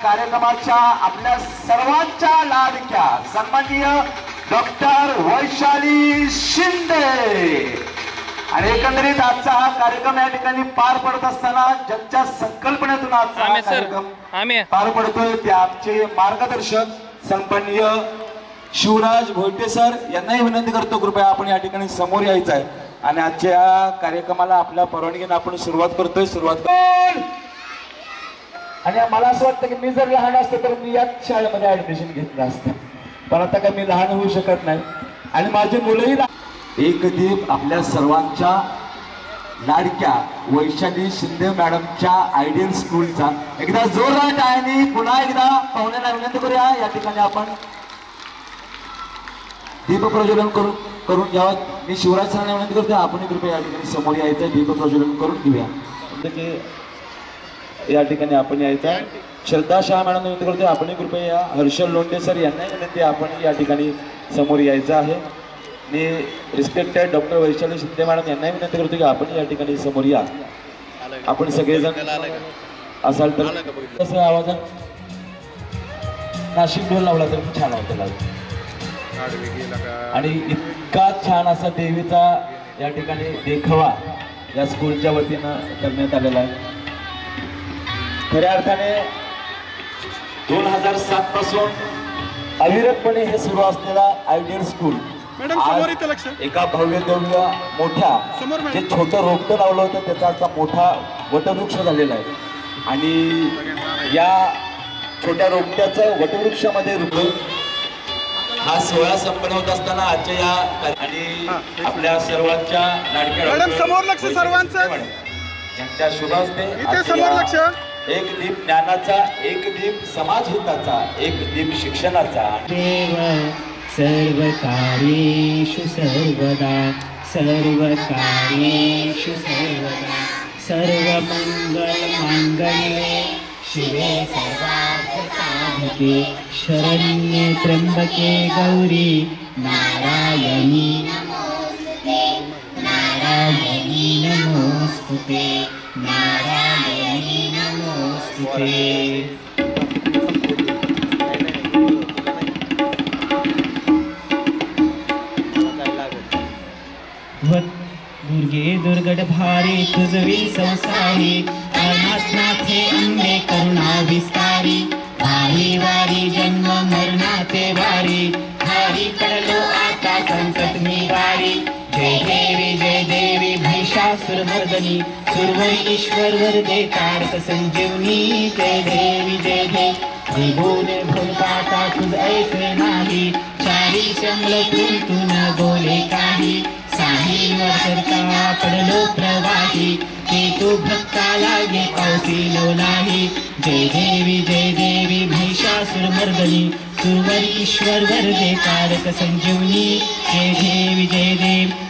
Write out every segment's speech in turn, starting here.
कार्यक्रमाच्या आपल्या सर्वांच्या लाडक्या सन्माननीय डॉक्टर वैशाली शिंदे आणि एकंदरीत आजचा हा कार्यक्रम या ठिकाणी पार पडत असताना ज्यांच्या संकल्पनेतून आजचा हा कार्यक्रम पार पडतोय ते आमचे मार्गदर्शक सन्माननीय शिवराज भोईटे सर यांनाही विनंती करतो कृपया आपण या ठिकाणी समोर यायचं आहे आणि आजच्या कार्यक्रमाला आपल्या परवानगीने आपण सुरुवात करतोय. आणि मला असं वाटतं की मी जर लहान असतो तर मी याच शाळेमध्ये ऍडमिशन घेतलं असतं, पण आता काय मी लहान होऊ शकत नाही आणि माझे मुलंही. एक दीप आपल्या सर्वांच्या लाडक्या वैशाली शिंदे मॅडमच्या आयडियल स्कूलचा एकदा जोरदार टाळ्यांनी पुन्हा एकदा पाहुण्यांना विनंती करूया या ठिकाणी आपण दीप प्रज्वलन करून घ्यावं. मी शिवराज सरांना विनंती करतो आपण कृपया या ठिकाणी समोर यायचं, दीप प्रज्वलन करून घेऊया. या ठिकाणी आपण यायचा. श्रद्धा शाह मॅडम विनंती करतो आपण कृपया या. हर्षल लोंढे सर यांनाही विनंती आपण या ठिकाणी समोर यायचं आहे. मी respected doctor Vaishali Shinde madam यांनाही विनंती करतो की आपण या ठिकाणी समोर या. आपण सगळेजण असाल तर कसं आवाजात नाशिक ढोल लावला तर छान होतं आणि इतका छान असा देवीचा या ठिकाणी देखावा या स्कूलच्या वतीनं करण्यात आलेला आहे. खऱ्या अर्थाने 2007 पासून अविरतपणे हे सुरू असलेला आयडियल स्कूल एका भव्य दिव्य मोठ्या जे छोटं रोपटं लावलं होतं त्याचा आता मोठा वटवृक्ष झालेला आहे आणि या छोट्या रोपट्याचं वटवृक्षामध्ये हा सोहळा संपन्न होत असताना आजच्या या आणि आपल्या सर्वांच्या लाडक्या सर्वांचं यांच्या शुभ हस्ते एक दीप ज्ञानाचा, एक दीप समाजहिताचा, एक दीप शिक्षणाचा. देव सर्वकार्येषु सर्वदा सर्वकार्येषु सर्वदा सर्वमंगलमांगल्ये शिवे सर्वार्थसाधके शरण्ये त्र्यंबके गौरी नारायणी नमोस्तुते नारायणी नमोस्तुते नारायणी नमोस्तुते. दुर्गे दुर्गट भारी तुझवी संसारी अनाथनाथे अंबे करुणा विस्तारी भारी वारी जन्म मरणाचे वारी भारी पडलो आता संकट निवारी. जय देवी महिषासुरमर्दनी सुरवर ईश्वर वरदे तारक संजीवनी. जय देवी बोले भूलपाता तुझ ऐसे नाही चारी चंगल तू न बोले काही साहीवर सरता पडलो प्रवाही ते तू भक्ता लागे पावसी लवलाही. जय देवी महिषासुरमर्दनी सुरवर ईश्वर वरदे तारक संजीवनी. जय देव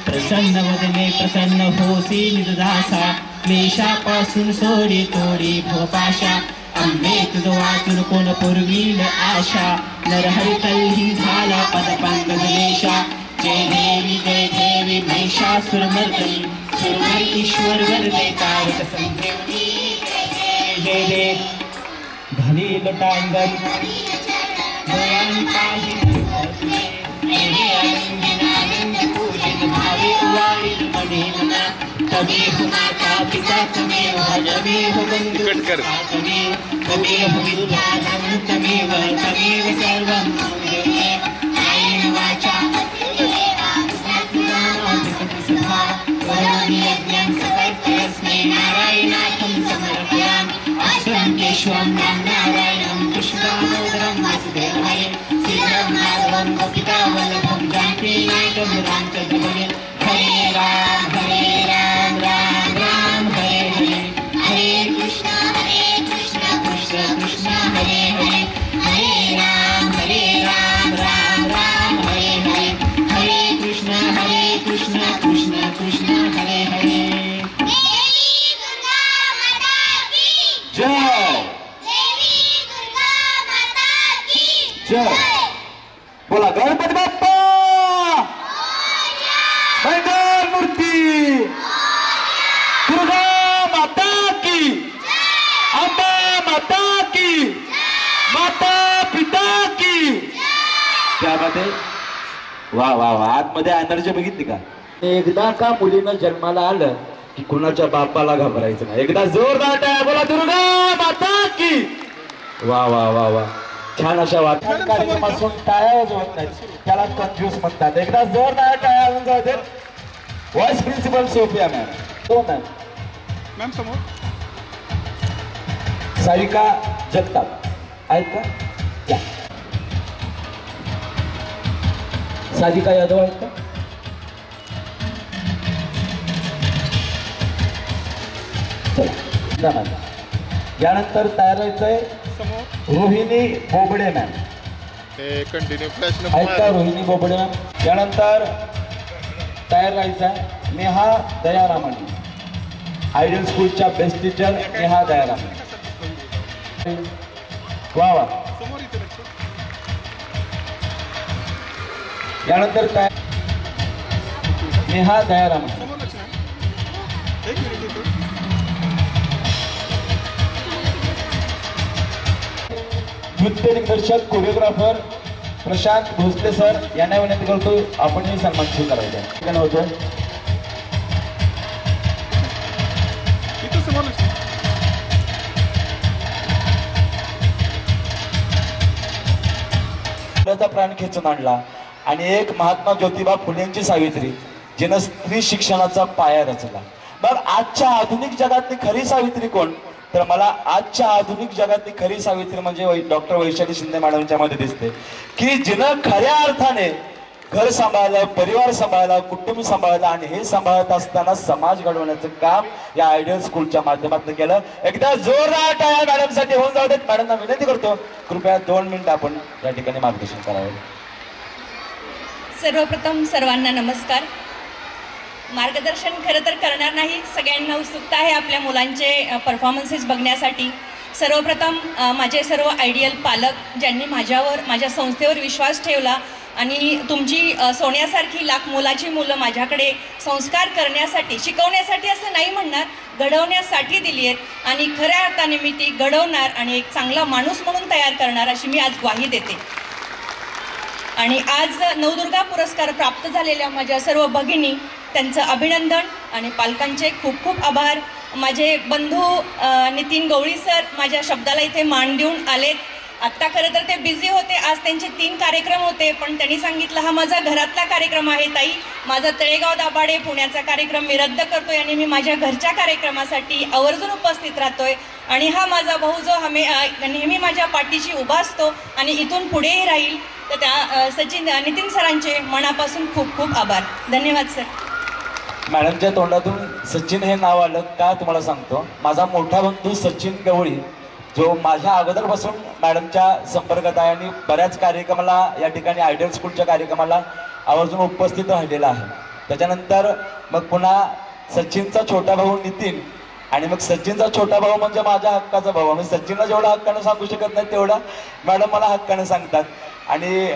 प्रसन्न वदने प्रसन्न होसी निजदासा क्लेशापासून सोडी तोडी भोपाशा. अंबे तुझ वाचून कोण पूर्वील आशा नरहरी तल्ही झाला पदपंकजलेशा. जय देवी महिषासुरमर्दनी सुरवर ईश्वर वरदे तारक संजीवनी. जय देव धनी लटांगण भावे वारील मणिमना कवी हो माता पिता तमेव तमेव बंधु तमेव विद्याधन तमेव सर्वं कायेन वाचा यज्ञं सकर्तस्मै नारायणार्थं समर्पयामि. अष्टं केशवं नारायणं कृष्णदामोदरं वासुदेवं श्रीधरं माधवं गोपिकावल्लभं जानकीनायकं रामचन्द्रभजे. हरे राम राम राम हरे हरे हरे कृष्ण कृष्ण कृष्ण हरे हरे हरे राम राम राम हरे हरे हरे कृष्ण कृष्ण कृष्ण हरे हरे. जय बोला गणपती बाप्पा मंगल मूर्ती दुर्गा माता की अंबा माता की त्यामध्ये वा वा वा आतमध्ये एनर्जी बघितली का? एकदा का मुलीनं जन्माला आलं की कुणाच्या बापाला घाबरायचं नाही. एकदा जोरदार टाळ्या बोला दुर्गा माता की. वा वा वा वा छान अशा वाचन कार्यक्रमापासून टाळ्या वाजवत नाहीत त्याला कंज्यूस म्हणतात. एकदा जोरदार टाळ्या वाजवून जाऊ दे. Vice principal Sophia ma'am. हो मॅम. मॅम समोर सारिका जगताप आहेत का? या. सारिका यादव आहेत का? चला मॅम. यानंतर तयार व्हायचंय समोर रोहिणी बोबडे मॅम. हे कंटिन्यू फ्लॅश आहेत का रोहिणी बोबडे मॅम? यानंतर तयार राहायचा नेहा दयारामणी. आयडियल स्कूलच्या बेस्ट टीचर नेहा दयारामणी. वा वा. समोर इथे लक्ष. यानंतर तयार नेहा दयारामणी. समोर लक्ष नाही. एक मिनिट इथे. नृत्य दिग्दर्शक कोरिओग्राफर प्रशांत भोसले सर यांना विनंती करतो आपणही सन्मान करायचा होतं. इथे समोर लक्ष. प्राण खेचून आणला आणि एक महात्मा ज्योतिबा फुलेंची सावित्री जिनं स्त्री शिक्षणाचा पाया रचला. मग आजच्या आधुनिक जगातली खरी सावित्री कोण? तर मला आजच्या आधुनिक जगातली खरी सावित्री म्हणजे डॉक्टर वैशाली शिंदे मॅडमच्या मध्ये दिसते की जिनं खऱ्या अर्थाने घर सांभाळलं, परिवार सांभाळला, कुटुंब सांभाळलं आणि हे सांभाळत असताना समाज घडवण्याचं काम या आयडियल स्कूलच्या माध्यमातून केलं. एकदा जोरदार टाळ्या मॅडमसाठी होऊन जाऊ देत. मॅडमना विनंती करतो कृपया 2 मिनिटं आपण या ठिकाणी मार्गदर्शन करावे. सर्वप्रथम सर्वांना नमस्कार. मार्गदर्शन खरं तर करणार नाही, सगळ्यांना उत्सुकता आहे आपल्या मुलांचे परफॉर्मन्सेस बघण्यासाठी. सर्वप्रथम माझे सर्व आयडियल पालक ज्यांनी माझ्यावर, माझ्या संस्थेवर विश्वास ठेवला आणि तुमची सोन्यासारखी लाख मुलाची मुलं माझ्याकडे संस्कार करण्यासाठी, शिकवण्यासाठी असं नाही म्हणणार, घडवण्यासाठी दिली आहेत आणि खऱ्या अर्थाने मी ती घडवणार आणि एक चांगला माणूस म्हणून तयार करणार अशी मी आज ग्वाही देते. आणि आज नवदुर्गा पुरस्कार प्राप्त झालेल्या माझ्या सर्व भगिनी त्यांचं अभिनंदन आणि पालकांचे खूप खूप आभार. माझे बंधू नितीन गवळी सर माझ्या शब्दाला इथे मान देऊन आलेत. आत्ता खरं तर ते बिझी होते, आज त्यांचे 3 कार्यक्रम होते, पण त्यांनी सांगितलं हा माझा घरातला कार्यक्रम आहे ताई, माझा तळेगाव दाभाडे पुण्याचा कार्यक्रम मी रद्द करतोय आणि मी माझ्या घरच्या कार्यक्रमासाठी आवर्जून उपस्थित राहतोय आणि हा माझा भाऊ जो नेहमी माझ्या पाठीशी उभा असतो आणि इथून पुढेही राहील. तर त्या नितीन सरांचे मनापासून खूप खूप आभार. धन्यवाद सर. मॅडमच्या तोंडातून सचिन हे नाव आलं का तुम्हाला सांगतो. माझा मोठा बंधू सचिन गवळी जो माझ्या अगोदरपासून मॅडमच्या संपर्कात आहे आणि बऱ्याच कार्यक्रमाला या ठिकाणी आयडियल स्कूलच्या कार्यक्रमाला आवर्जून उपस्थित राहिलेला आहे. त्याच्यानंतर मग पुन्हा सचिनचा छोटा भाऊ नितीन आणि मग सचिनचा छोटा भाऊ म्हणजे माझ्या हक्काचा भाऊ. मी सचिनला जेवढा हक्कानं सांगू शकत नाही तेवढा मॅडम मला हक्कानं सांगतात आणि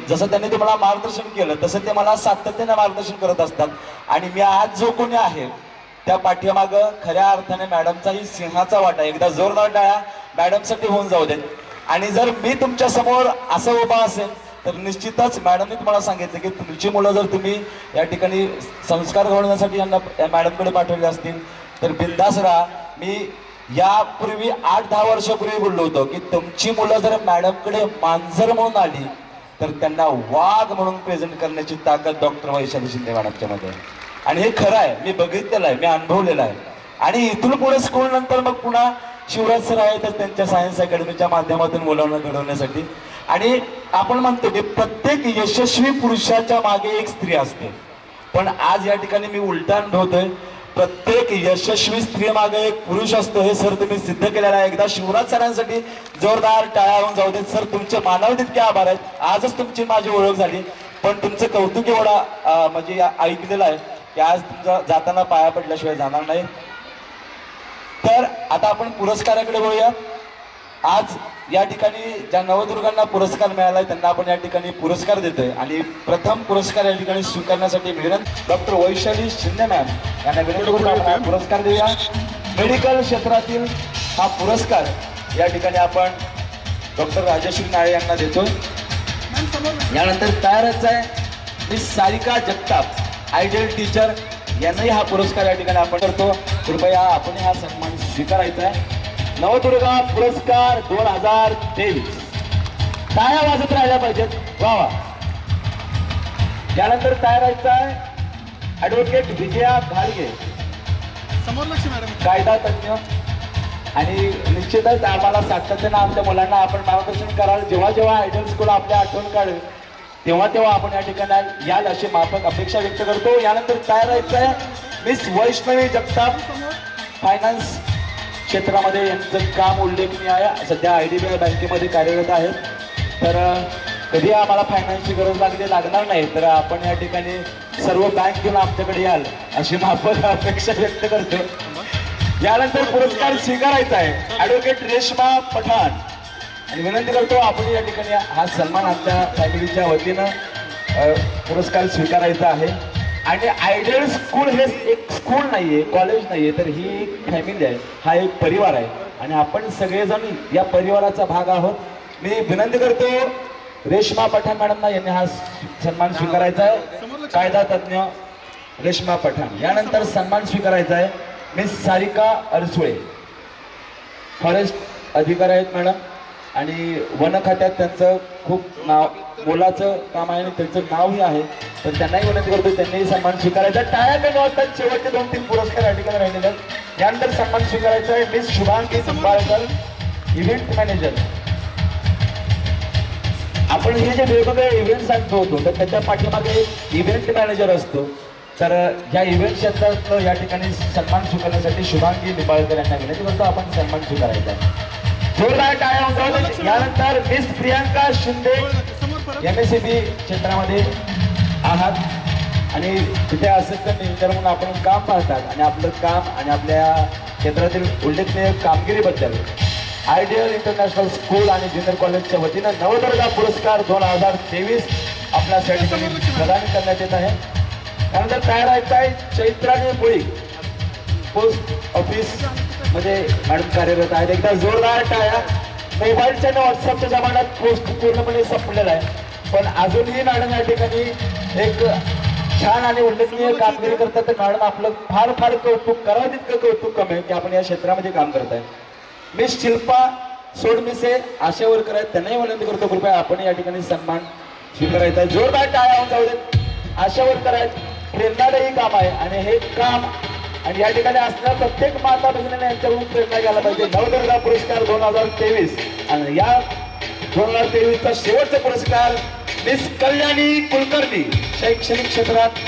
जसं त्यांनी तुम्हाला मार्गदर्शन केलं तसं ते मला सातत्याने मार्गदर्शन करत असतात. आणि मी आज जो कोणी आहे त्या पाठीमागं खऱ्या अर्थाने मॅडमचाही सिंहाचा वाटा. एकदा जोरदार टाळ्या मॅडमसाठी होऊन जाऊ देत. आणि जर मी तुमच्या समोर असं उभा असेल तर निश्चितच मॅडमने तुम्हाला सांगितलं की तुमची मुलं जर तुम्ही या ठिकाणी संस्कार घडवण्यासाठी यांना मॅडमकडे पाठवले असतील तर बिंदास राहा. मी यापूर्वी 8-10 वर्षापूर्वी बोललो होतो की तुमची मुलं जर मॅडमकडे मांजर म्हणून आली तर त्यांना वाघ म्हणून प्रेझेंट करण्याची ताकद डॉक्टर वैशाली शिंदे मॅडमच्या मध्ये आहे. आणि हे खरं आहे, मी बघितलेलं आहे, मी अनुभवलेलं आहे. आणि इथून पुढे स्कूल नंतर मग पुन्हा शिवराज सर आहेतच त्यांच्या सायन्स अकॅडमीच्या माध्यमातून मुलांना घडवण्यासाठी. आणि आपण म्हणतो की प्रत्येक यशस्वी पुरुषाच्या मागे एक स्त्री असते, पण आज या ठिकाणी मी उलटा अनुभवतोय, प्रत्येक यशस्वी स्त्री मागे एक पुरुष असतो. हे सर तुम्ही सिद्ध केलेलं आहे. एकदा शिवराज सरांसाठी जोरदार टाळ्या होऊन जाऊ देत. सर तुमचे मानव तितके आभार आहेत. आजच तुमची माझी ओळख झाली, पण तुमचं कौतुक एवढा म्हणजे ऐकलेलं आहे की आज तुमचा जाताना पाया पडल्याशिवाय जाणार नाही. तर आता आपण पुरस्काराकडे वळूया. आज या ठिकाणी ज्या नवदुर्गांना पुरस्कार मिळाला त्यांना आपण या ठिकाणी पुरस्कार देतोय आणि प्रथम पुरस्कार या ठिकाणी स्वीकारण्यासाठी विनंती डॉक्टर वैशाली शिंदे मॅम यांना विनंती करून आपण पुरस्कार देऊया. मेडिकल क्षेत्रातील हा पुरस्कार या ठिकाणी आपण डॉक्टर राजश्री नाळे यांना देतोय. यानंतर तयारच आहे miss Sarika Jagtap ideal teacher यांनाही हा पुरस्कार या ठिकाणी आपण करतो. कृपया आपण हा सन्मान स्वीकारायचा आहे. नवदुर्गा पुरस्कार 2023 टाळ्या वाजत राहिल्या पाहिजेत. वा वा. यानंतर तयार व्हायचा आहे ॲडव्होकेट विजया घाडगे समोर लक्ष मॅडम. कायदा तज्ञ आणि निश्चितच आम्हाला सातत्यानं आमच्या मुलांना आपण मार्गदर्शन कराल. जेव्हा जेव्हा आयडियल स्कूल आपल्या आठवण काढेल तेव्हा तेव्हा आपण या ठिकाणी याल अशी माफक अपेक्षा व्यक्त करतो. यानंतर तयार व्हायचं आहे मिस वैष्णवी जगताप फायनान्स क्षेत्रामध्ये यांचं काम उल्लेखनीय आहे. सध्या IDBI बँकेमध्ये कार्यरत आहेत. तर कधी आम्हाला फायनान्सची गरज लागणार नाही तर आपण या ठिकाणी सर्व बँक घेऊन आमच्याकडे याल अशी माफक अपेक्षा व्यक्त करतो. यानंतर पुरस्कार स्वीकारायचा आहे ॲडव्होकेट रेश्मा पठाण आणि विनंती करतो आपण या ठिकाणी हा सन्मान आमच्या फॅमिलीच्या वतीनं पुरस्कार स्वीकारायचा आहे. आणि आयडियल स्कूल हे एक स्कूल नाहीये, कॉलेज नाहीये, तर ही एक फॅमिली आहे, हा एक परिवार आहे आणि आपण सगळेजण या परिवाराचा भाग आहोत. मी विनंती करतो रेश्मा पठाण मॅडमना यांनी हा सन्मान स्वीकारायचा आहे. कायदा तज्ञ रेश्मा पठाण. यानंतर सन्मान स्वीकारायचा आहे मिस सारिका अरसुळे फॉरेस्ट अधिकारी आहेत मॅडम आणि वन खात्यात त्यांचं खूप नाव मोलाचं काम आहे आणि त्यांचं नावही आहे. तर त्यांनाही विनंती करतो त्यांनीही सन्मान स्वीकारायचा. टाळ्या न वाजतात शेवटचे 2-3 पुरस्कार या ठिकाणी राहिलेले आहेत. यानंतर सन्मान स्वीकारायचा आहे miss Shubhangi Nimbalkar event manager. आपण हे जे वेगवेगळे इव्हेंट सांगतो होतो तर त्याच्या पाठीमागे इव्हेंट मॅनेजर असतो. तर ह्या इव्हेंट क्षेत्रात या ठिकाणी सन्मान स्वीकारण्यासाठी शुभांगी निंबाळकर यांना विनंती करतो आपण सन्मान स्वीकारायचा आहे. जोरदार टाळ्या वाजवा. यानंतर मिस प्रियांका शिंदे MSCB क्षेत्रामध्ये आहात आणि तिथे असिस्टंट इंजिनियर म्हणून आपण काम पाहतात आणि आपलं काम आणि आपल्या क्षेत्रातील उल्लेखनीय कामगिरीबद्दल आयडियल इंटरनॅशनल स्कूल आणि ज्युनियर कॉलेजच्या वतीनं नवदुर्गा पुरस्कार 2023 आपल्यासाठी प्रदान करण्यात येत आहे. त्यानंतर तयार आहे चैत्राली मुळी पोस्ट ऑफिस मध्ये मॅडम कार्यरत आहेत. एकदा जोरदार टाळ्या. मोबाईलच्या आणि व्हॉट्सअपच्या जमान्यात पोस्ट पूर्णपणे संपलेला आहे पण अजूनही मॅडम या ठिकाणी एक छान आणि उल्लेखनीय कामगिरी करतात. तर मॅडम आपलं फार फार कौतुक करावं तितकं कौतुक कमी आहे की आपण या क्षेत्रामध्ये काम करत आहे. मिस शिल्पा सोडमिसे आशा वर्कर आहेत त्यांनाही विनंती करतो कृपया आपण या ठिकाणी सन्मान स्वीकारायचा आहे. जोरदार टाळ्या होऊन जाऊ देत. आशा वर्कर आहेत, प्रेरणादायी काम आहे आणि हे काम आणि या ठिकाणी असणाऱ्या प्रत्येक माता भगिनीने यांच्याकडून प्रेरणा घ्यायला पाहिजे. नवदुर्गा पुरस्कार 2023 आणि या 2023चा शेवटचा पुरस्कार मिस कल्याणी कुलकर्णी शैक्षणिक क्षेत्रात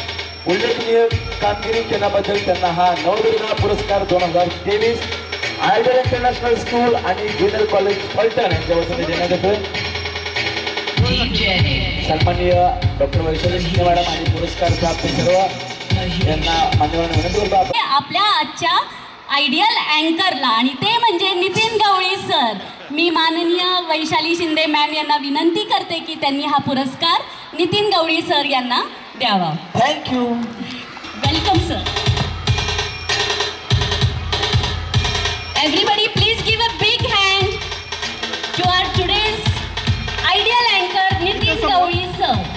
उल्लेखनीय कामगिरी केल्याबद्दल त्यांना हा नवदुर्गा पुरस्कार 2023 आयडियल इंटरनॅशनल स्कूल आणि ज्युनियर कॉलेज फलटण यांच्या वतीने देण्यात येतोय. सन्माननीय डॉक्टर वैशाली शिंदे मॅडम आणि पुरस्कार प्राप्त सर्व यांना मान्यवरांना विनंती करतो आपण आपल्या आजच्या आयडियल अँकरला आणि ते म्हणजे नितीन गवळी सर. मी माननीय वैशाली शिंदे मॅम यांना विनंती करते की त्यांनी हा पुरस्कार नितीन गवळी सर यांना द्यावा. Thank you. Welcome sir. Everybody please give a big hand to our today's ideal अँकर Nitin Gawli sir.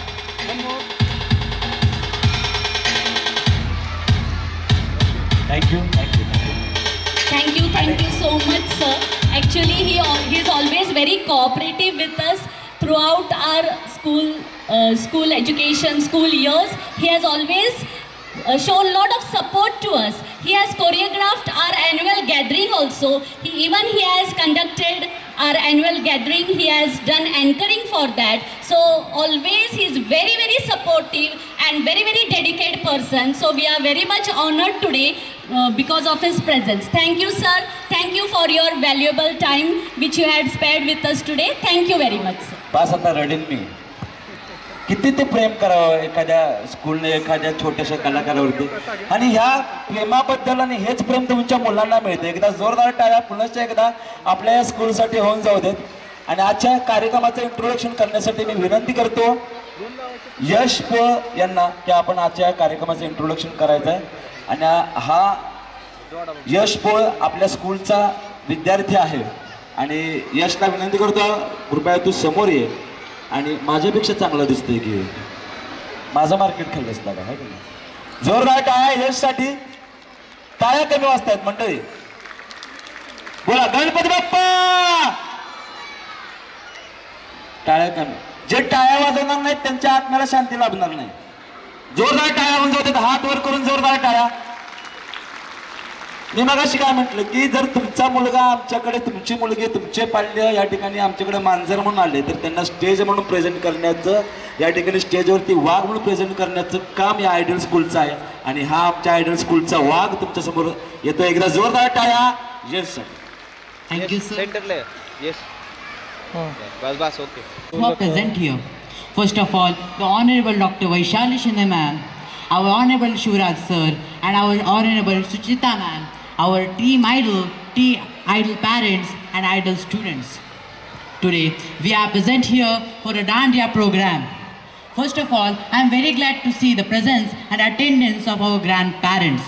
Thank you. Thank you so much, sir. Actually, he is always very cooperative with us throughout our school education, school years. He has always shown lot of support to us. He has choreographed our annual gathering also. He has conducted our annual gathering. He has done anchoring for that. So always he is very, very supportive and very, very dedicated person. So we are very much honored today because of his presence. Thank you, sir. Thank you for your valuable time which you had spared with us today. Thank you very much, sir. Pass आता रडेल मी. किती ते प्रेम करावं एखाद्या स्कूलने एखाद्या छोट्याशा कलाकारावरती आणि ह्या प्रेमाबद्दल आणि हेच प्रेम तुमच्या मुलांना मिळते. एकदा जोरदार टाळ्या पुन्हा एकदा आपल्या या स्कूलसाठी होऊन जाऊ देत. आणि आजच्या कार्यक्रमाचं इंट्रोडक्शन करण्यासाठी मी विनंती करतो यश पोळ यांना की आपण आजच्या कार्यक्रमाचं इंट्रोडक्शन करायचं आहे. आणि हा यश पोळ आपल्या स्कूलचा विद्यार्थी आहे आणि यशला विनंती करतो कृपया तू समोर ये आणि माझ्यापेक्षा चांगलं दिसतंय की माझं मार्केट खाल्लं असतं का आहे की नाही? जोरदार टाळ्या यशसाठी. टाळ्या कमी वाजतायत मंडळी. बोला गणपती बाप्पा. टाळ्या कमी. जे टाळ्या वाजवणार नाहीत त्यांच्या आत्म्याला शांती लाभणार नाही. जोरदार टाळ्या वाजवतात. हात वर करून जोरदार टाळ्या. मी मगाशी काय म्हटलं की जर तुमचा मुलगा आमच्याकडे, तुमची मुलगी, तुमचे पाल्य या ठिकाणी आमच्याकडे मांजर म्हणून आले तर त्यांना स्टेज म्हणून प्रेझेंट करण्याचं, या ठिकाणी स्टेजवरती वाघ म्हणून प्रेझेंट करण्याचं काम या आयडियल स्कूलचं आहे. आणि हा आमच्या आयडियल स्कूलचा वाघ तुमच्या समोर येतो. एकदा जोरदार टाळ्या यश. Thank you, sir. Yes. Bas, okay. Who are present here. First of all, the Honorable Dr. Vaishali Shinde ma'am, our Honorable Shivraj sir, and our Honorable Suchita ma'am, our team idol parents and idol students. Today, we are present here for a Dandiya program. First of all, I am very glad to see the presence and attendance of our grandparents.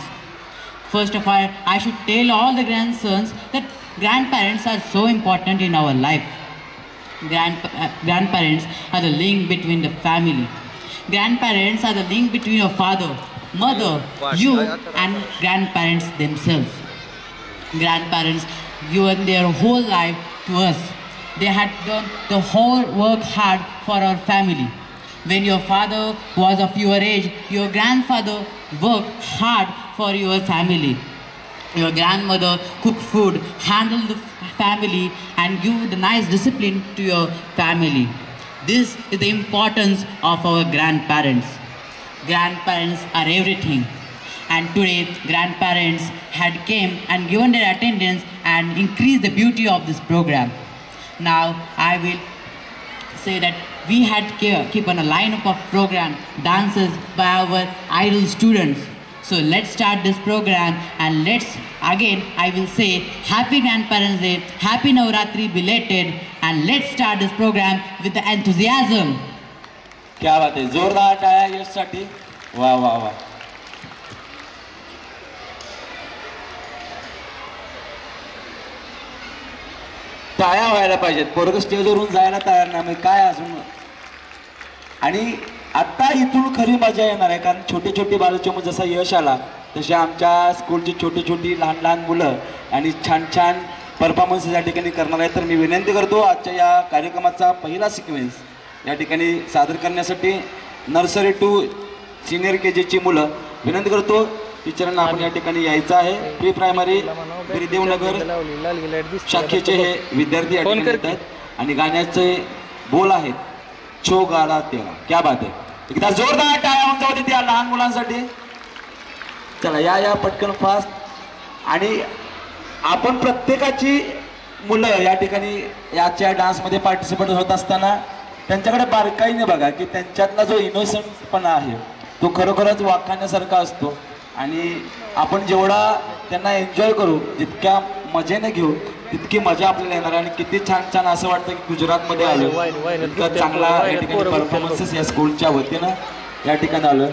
First of all, I should tell all the grandsons that grandparents are so important in our life. Grandparents are the link between the family. Grandparents are the link between your father, mother, you and grandparents themselves. Grandparents given their whole life to us. They had done the whole work hard for our family. When your father was of your age, your grandfather worked hard for your family. Your grandmother cooked food, handled the family and give the nice discipline to your family. This is the importance of our grandparents. Grandparents are everything. And today grandparents had came and given their attendance and increased the beauty of this program. Now I will say that we had keep on a lineup of program dances by our idol students. So let's start this program and let's again I will say Happy Grandparents Day, Happy Navratri belated, and let's start this program with the enthusiasm. क्या बात आहे. जोरदार टाळ्या यशसाठी. वा वा वा. टाळ्या व्हायला पाहिजेत. पोरग स्टेजवरून जायला तयार नाही मग काय अजून. आणि आता इथून खरी मजा येणार आहे कारण छोटे छोटे बालचमू जसा यश आला तसे आमच्या स्कूलची छोटी छोटी लहान लहान मुलं आणि छान छान परफॉर्मन्स या ठिकाणी करणार आहे. तर मी विनंती करतो आजच्या या कार्यक्रमाचा पहिला सिक्वेन्स या ठिकाणी सादर करण्यासाठी नर्सरी टू सिनियर KGची मुलं विनंती करतो टीचरांना आपण या ठिकाणी यायचं आहे. प्री प्रायमरी देवनगर शाखेचे हे विद्यार्थी या ठिकाणी येत आहेत आणि गाण्याचे बोल आहेत छो गाला तेव्हा. क्या बात आहे. एकदा जोरदार टाळ्या होऊन जाऊ त्या लहान मुलांसाठी. चला या पटकन फास्ट. आणि आपण प्रत्येकाची मुलं या ठिकाणी याच्या डान्समध्ये पार्टिसिपेट होत असताना त्यांच्याकडे बारकाईने बघा की त्यांच्यातला जो इनोसंटपणा आहे तो खरोखरच वाखाणण्यासारखा असतो. आणि आपण जेवढा त्यांना एन्जॉय करू, जितक्या मजेने घेऊ तितकी मजा आपल्याला येणार. आणि किती छान छान असं वाटतं की गुजरातमध्ये आलो, इतका चांगला या ठिकाणी परफॉर्मन्सेस या स्कूलच्या वतीनं या ठिकाणी आलो.